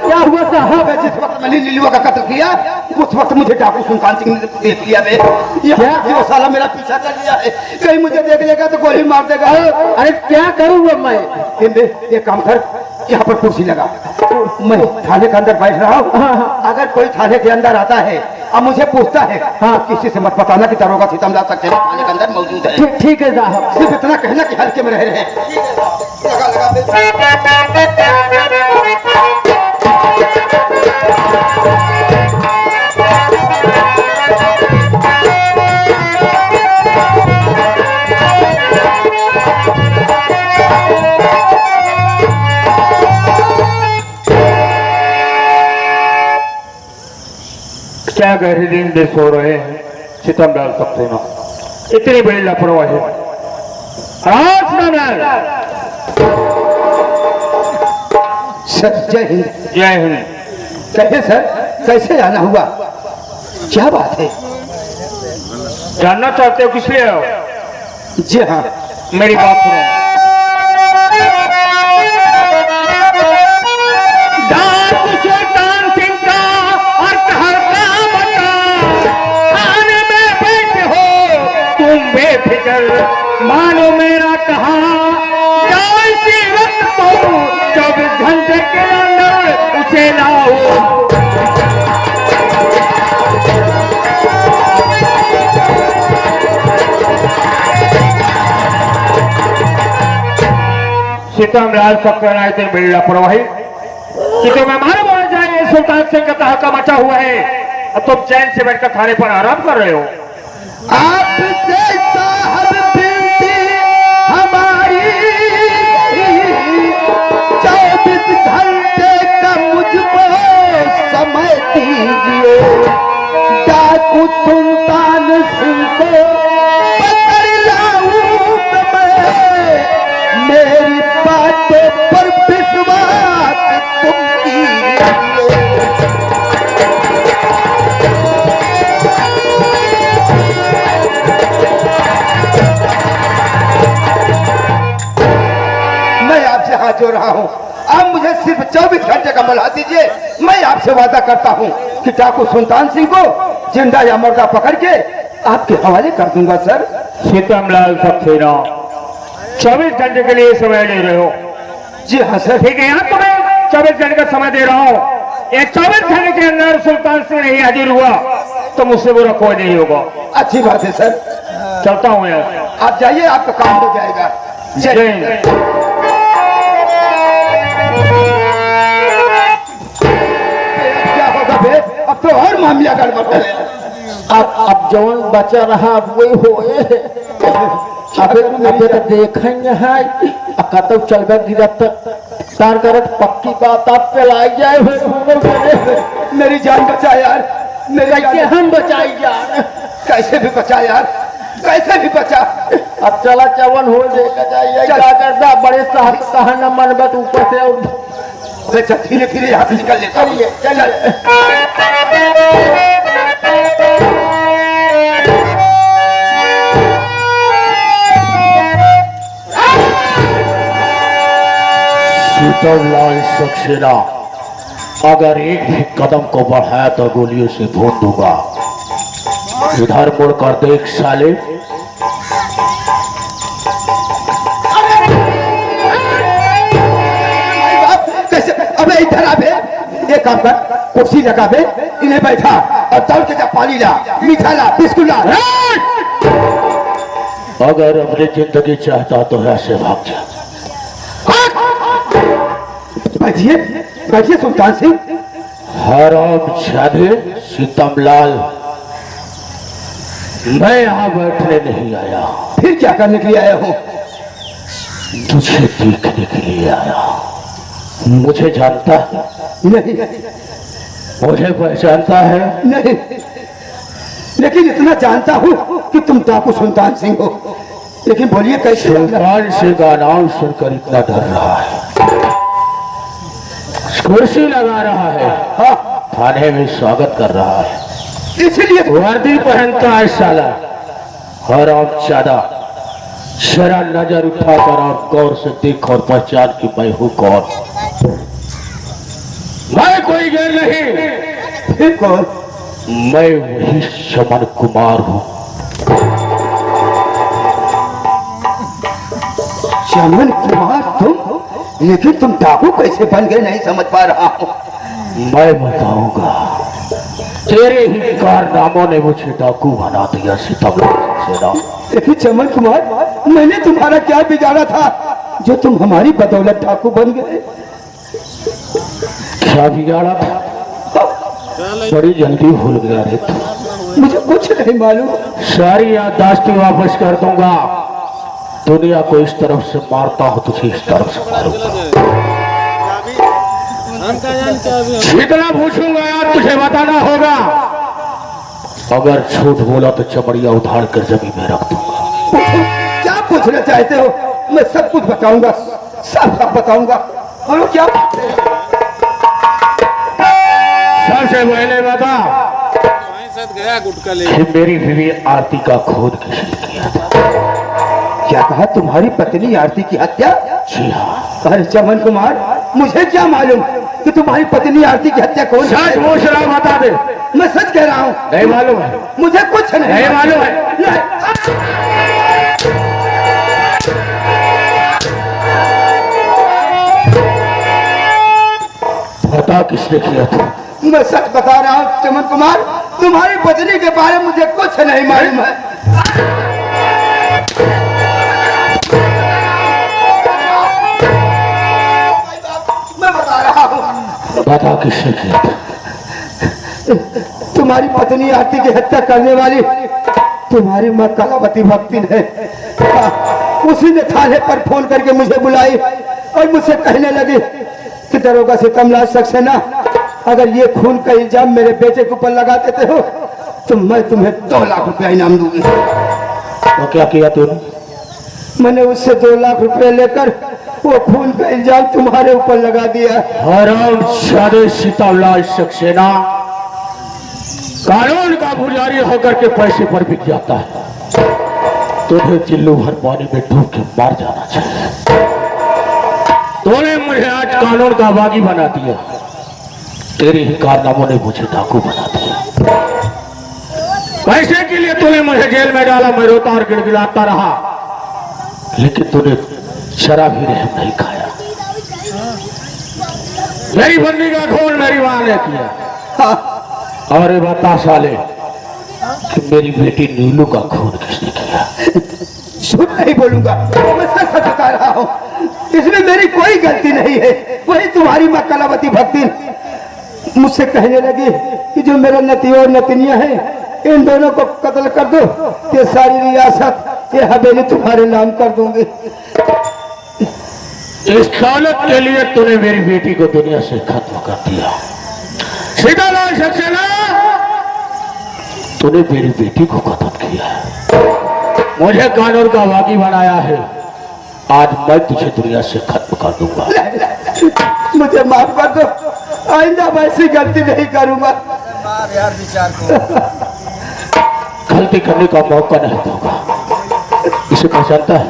क्या हुआ साहब? जिस वक्त मैंने लीलुआ का कत्ल किया उस वक्त मुझे डाकू सुल्तान सिंह ने देख लिया। वो साला मेरा पीछा कर लिया है, कहीं मुझे देख लेगा तो गोली मार देगा। अरे क्या करूँगा मैं? एक काम कर, यहाँ पर कुर्सी लगा, मैं थाने के अंदर बैठ रहा हूँ। अगर कोई थाने के अंदर आता है अब मुझे पूछता है, हाँ किसी से मत बताना कि दरोगा सीतमलाल सक्सेना थाने के अंदर मौजूद है। ठीक है साहब। सिर्फ इतना कहना कि हल्के में रह रहे हैं। क्या गहरे दिन में सो रहे हैं सीतमलाल सक्सेना? इतनी बड़ी लापरवाही। सर जय हिंद। जय हिंद। कैसे सर, कैसे आना हुआ, क्या बात है? जानना चाहते हो किस लिए हो? जी हाँ। मेरी बात सुनो। मानो मेरा कहा 24 घंटे के अंदर उसे लाओ। सीतमलाल सक्सेना इतनी बड़ी लापरवाही कि तुम्हें मालूम होना चाहिए सुल्तान सिंह का तहका मचा हुआ है। अब तुम चैन से बैठकर थाने पर आराम कर रहे हो। आपसे साहब बिनती हमारी 24 घंटे का मुझको समय दीजिए। डाकू सुल्तान सिंह को पकड़ लाऊं मैं, मेरी बातों पर विश्वास तुम कीजिए। हाथ जोड़ रहा हूँ, आप मुझे सिर्फ 24 घंटे का मौका दीजिए। मैं आपसे वादा करता हूँ कि डाकू सुल्तान सिंह को जिंदा या मुर्दा पकड़ के आपके हवाले कर दूंगा। सर सीतमलाल सक्सेना 24 घंटे के लिए समय ले रहे हो? जी हाँ सर। ठीक है, यहाँ तुम्हें 24 घंटे का समय दे रहा हूँ। ये 24 घंटे के अंदर सुल्तान सिंह नहीं हाजिर हुआ तो मुझसे बुरा कोई नहीं होगा। अच्छी बात है सर, चलता हूँ यार। आप जाइए, आपका काम हो जाएगा। जय। क्या होगा बे, अब तो और मामला गड़बड़ है। अब जौन बचा रहा वही होए। अबे तो देखेंगे है कतब चलबे गिरत तार करत पक्की बात आप पे लाई जाए। मेरी जान बचा यार, मेरी कैसे हम बचाई जान? कैसे भी बचा यार, कैसे भी बचा। अब चला चवन हो देखा जाइए क्या करता। बड़े साहब कहा न मनबत ऊपर से धीरे धीरे यहाँ से निकल लेता। चलिए सीतमलाल सक्सेना अगर एक भी कदम को बढ़ाया तो गोलियों से भून दूंगा। इधर मुड़कर देख साले। कैसे? अबे इधर आ बे, एक काम कर, कुर्सी लगा बे, इन्हें बैठा और दौड़ के जा पानी ला, मीठा ला, बिस्कुट ला। अगर अपनी जिंदगी चाहता तो ऐसे भाग जा। बैठिए बैठिए सुल्तान सिंह। हरामजादे सीतमलाल, मैं यहाँ बैठने नहीं आया, फिर क्या करने के लिए आया हूँ? तुझे देखने के लिए आया। मुझे जानता है? नहीं। मुझे पहचानता है? नहीं, लेकिन इतना जानता हूँ कि तुम डाकू सुल्तान सिंह हो। लेकिन बोलिए कैसे? सुल्तान सिंह का नाम सुनकर इतना डर रहा है, कुर्सी लगा रहा है, हाँ थाने में स्वागत कर रहा है, इसलिए वर्दी पहनता है साला हरामजादा। जरा नजर उठाकर और गौर से देख और पहचान कि मैं हूं कौन। मैं कोई गैर नहीं, फिर कौन? मैं वही चमन कुमार हूं। चमन कुमार तुम? लेकिन तुम डाकू कैसे बन गए नहीं समझ पा रहा हूँ। मैं बताऊंगा, तेरे ही कारनामों ने मुझे डाकू बना दिया सीतामढ़ी सक्सेना। लेकिन चमन कुमार, मैंने तुम्हारा क्या बिगाड़ा था जो तुम हमारी बदौलत डाकू बन गए? क्या बिगाड़ा था? बड़ी जल्दी भूल गया रे तू। मुझे कुछ नहीं मालूम। सारी याददाश्तें वापस कर दूंगा। दुनिया को इस तरफ से मारता हो, तुझे इस तरफ से मारूंगा। जितना पूछूंगा यार तुझे बताना होगा। अगर झूठ बोला तो चमड़िया उधार कर जमीन में रख दूंगा। क्या पूछना चाहते हो? मैं सब कुछ बताऊंगा, सब बताऊंगा। और क्या? सबसे पहले बता गया गुटका ले। कि मेरी बीवी आरती का खून किसने किया था? क्या कहा? तुम्हारी पत्नी आरती की हत्या? जी हाँ। अरे चमन कुमार, मुझे क्या मालूम कि तुम्हारी पत्नी आरती की हत्या कौन सच पूछ रहा हूं, बता दे। मैं सच कह रहा हूँ। नहीं मालूम है? मुझे कुछ नहीं मालूम है? बता किसने किया था? मैं सच बता रहा हूँ चमन कुमार, तुम्हारी पत्नी के बारे में मुझे कुछ नहीं मालूम है। मैं बता रहा हूँ। बता किसने किया था? तुम्हारी पत्नी आरती की हत्या करने वाली तुम्हारी माँ कलावती भक्तिन है। उसी ने थाने पर फोन करके मुझे बुलाई और मुझसे कहने लगी कि दरोगा सितमलाल सक्सेना, अगर ये खून का इल्जाम मेरे बेटे के ऊपर लगा देते हो तो मैं तुम्हें 2 लाख रुपया इनाम दूंगी। तो क्या किया तूने? मैंने उससे 2 लाख रुपए लेकर वो खून का इल्जाम तुम्हारे ऊपर लगा दिया। हराम जादे सीतामलाल सक्सेना कानून का पुजारी होकर के पैसे पर बिक जाता है। तुझे चिल्लू भर पानी में डूब के मार जाना चाहिए। तूने मुझे आज कानून का बागी बना दिया। तेरे ही कारनामों ने मुझे डाकू बना दिया। पैसे के लिए तूने मुझे जेल में डाला, मैं रोता और गिड़गिड़ाता रहा, लेकिन तूने जरा भी रहम नहीं खाया। मेरी बंदी का खून मेरी मां ने किया। और ये बता साले कि मेरी बेटी नीलू का खून किसने किया? झूठ नहीं बोलूंगा, मैं सच बता रहा हूँ। इसमें मेरी कोई गलती नहीं है। वही तुम्हारी माँ कलावती भक्ति मुझसे कहने लगी कि जो मेरा नती और नतनिया है, इन दोनों को कत्ल कर दो, ये सारी रियासत, ये हवेली तुम्हारे नाम कर दूंगी। इस दौलत के लिए तूने मेरी बेटी को दुनिया से खत्म कर दिया। सीतामलाल सक्सेना, तूने मेरी बेटी को खत्म किया है, मुझे कानून का बागी बनाया है। आज मैं तुझे दुनिया से खत्म कर दूंगा। मुझे माफ कर दो, आइंदा मैं ऐसी गलती नहीं करूंगा। मार यार विचार को। गलती करने का मौका नहीं दूंगा। इसे पहचानता है?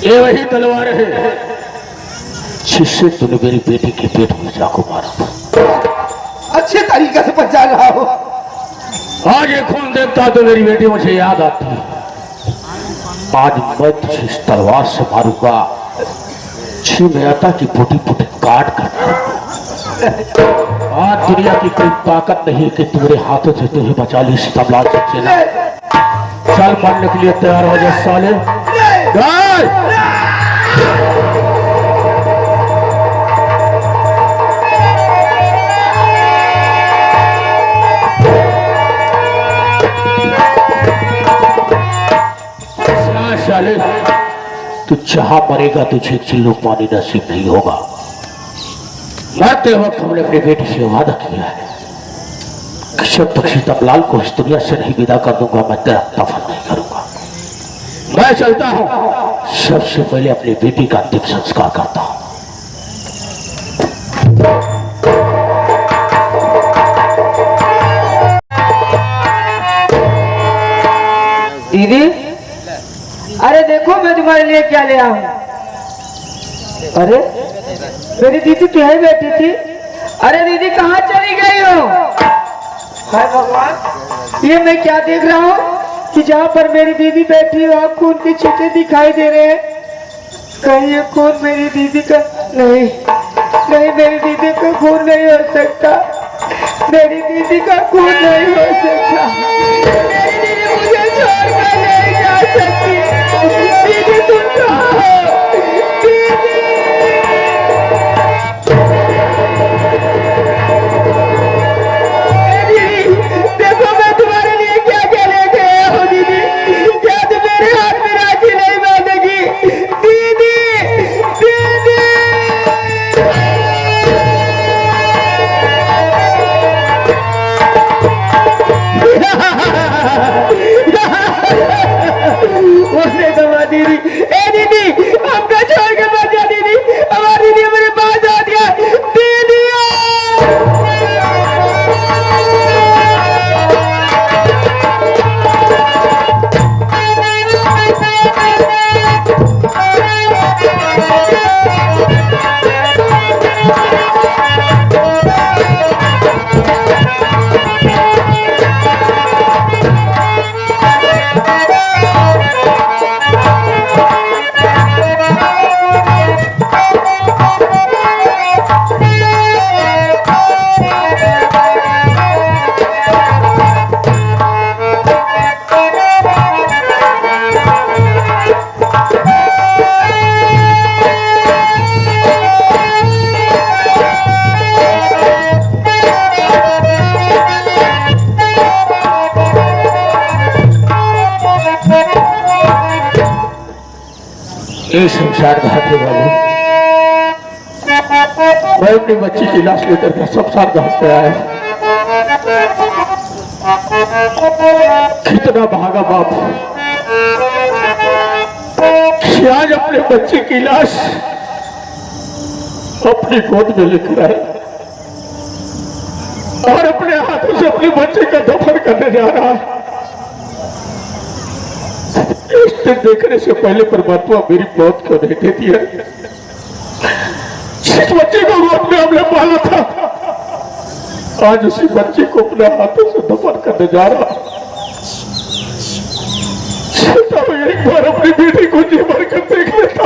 ये वही तलवार है जिससे तूने मेरी बेटी के पेट में चाकू मारा था। अच्छे तरीके से पहचान रहा हो। आज ये खून देखता तो मेरी बेटी मुझे याद आती। आज मैं तुझे इस तलवार से मारूंगा, छिमेता की फूटी फूटी काट कर। आज दुनिया की कोई ताकत नहीं कि तुम्हारे हाथों से तुझे बचा ली सीतामलाल सक्सेना। चल मरने के लिए तैयार हो जा साले। साले तू जहां मरेगा तुझे चिल्लू पानी नसीब नहीं होगा। मरते वक्त हमने अपनी बेटी से वादा किया है कि जब तक सीतामलाल को इस दुनिया से नहीं विदा कर दूंगा मैं तेरा दफन नहीं करूंगा। मैं चलता हूं, सबसे पहले अपनी बेटी का अंतिम संस्कार करता हूं। दीदी, देखो मैं तुम्हारे लिए क्या ले आऊं। अरे मेरी दीदी तो यही बैठी थी। अरे दीदी कहाँ चली गई हो? हाय भगवान, ये मैं क्या देख रहा हूँ कि जहाँ पर मेरी दीदी बैठी हो आपको उनके छींटे दिखाई दे रहे हैं। कहीं ये खून मेरी दीदी का नहीं, नहीं मेरी दीदी का खून नहीं हो सकता, मेरी दीदी का खून नहीं हो सकता, मेरी दीदी मुझे छोड़कर नहीं जा सकती। दीदी तुम कहाँ हो? दीदी देखो मैं तुम्हारे लिए क्या क्या लेके आया हूँ। दीदी क्या तुम मेरे हाथ में राखी नहीं बांधेगी? दीदी दीदी उसने कहा दीदी, ए दीदी हमको छोड़ के मत जा दीदी, हमारी दीदी मेरे पास आ दिया। दीदी ये शमशान घाट पे बाबू, मैं अपनी बच्ची की लाश लेकर के शमशान घाट पे आया। कितना भागा बाप कि आज अपने बच्चे की लाश अपनी गोद में लेकर आया और अपने हाथों से अपने बच्चे का दफन करने जा रहा है। इससे देखने से पहले परमात्मा मेरी मौत क्यों नहीं देती है? जिस बच्चे को गोद में हमने पाला था आज उसी बच्चे को अपने हाथों से दफन करने जा रहा। एक बार अपनी बेटी को जी भर कर देख लेता।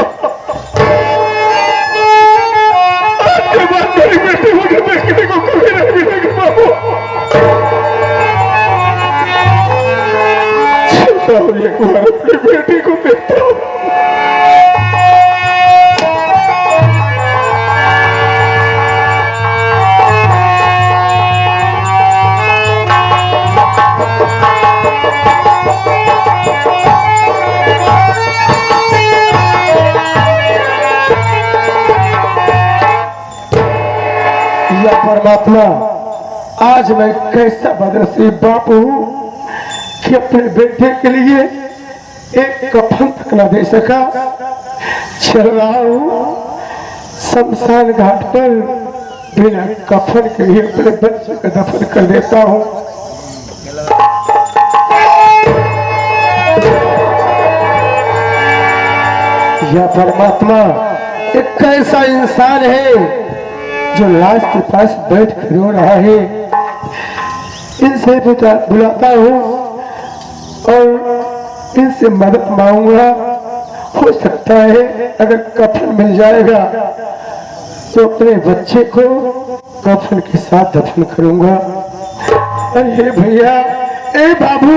आज के बाद मेरी बेटी मुझे देखने को कभी नहीं मिलेगी बाबू। एक बार अपनी बेटी को देखता हूँ। या परमात्मा, आज मैं कैसा बदनसीब बाप हूँ कि अपने बेटे के लिए एक कफन तक न दे सका। चल रहा हूँ शमशान घाट पर बिना कफन के ही अपने बच्चे का दफन कर देता हूँ। या परमात्मा, एक कैसा इंसान है जो लाश के पास बैठ कर रो रहा है। इनसे बुलाता हूँ और इनसे मदद मांगूंगा। हो सकता है अगर कफन मिल जाएगा तो अपने बच्चे को कफन के साथ दफन करूंगा। अरे भैया, ए बाबू,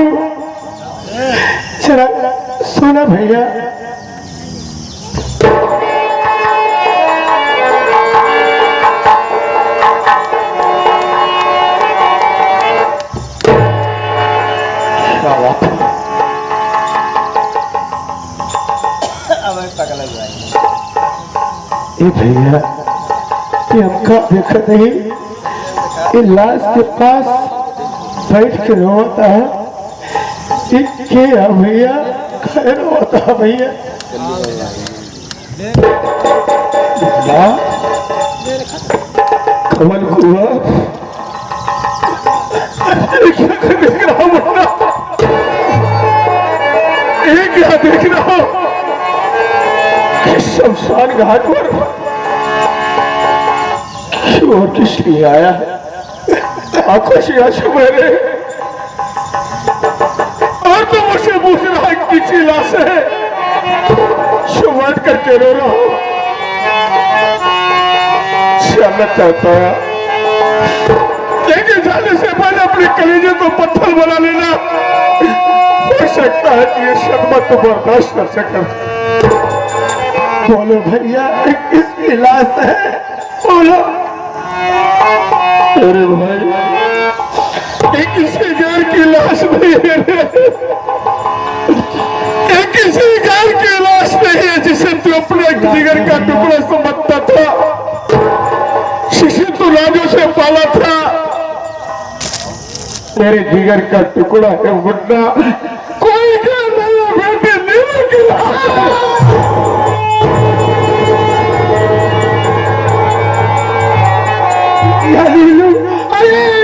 जरा सुना भैया। ए भैया, ये हमका देखा नहीं, ये लाश के पास बैठ के रोता है। क्या भैया, खैर होता है भैया। कमल हुआ देख रहा हूँ, एक क्या देख रहा हूं? इस शमशान घाट पर क्यों और किस लिए आया है? आंखों से आंसू बह रहे हैं। और तो मुझसे पूछ रहा है किसी लाश है, शुमात करके रो रहा हूं। चलना चाहता है लेकिन जाने से पहले अपने कलेजे को पत्थर बना लेना। हो सकता है कि ये सदमा तो बर्दाश्त कर सके। बोलो भैया किसकी लाश है, बोलो। अरे भाई ये किसी घर की लाश नहीं है रे। ये किसी घर की लाश नहीं है जिसे तू अपने जिगर का टुकड़ा समझता था, जिसे तू लाजों से पाला था। मेरे जिगर का टुकड़ा है मुन्ना, कोई क्या नहीं बेटे नीलू की लाश है। नीलू अरे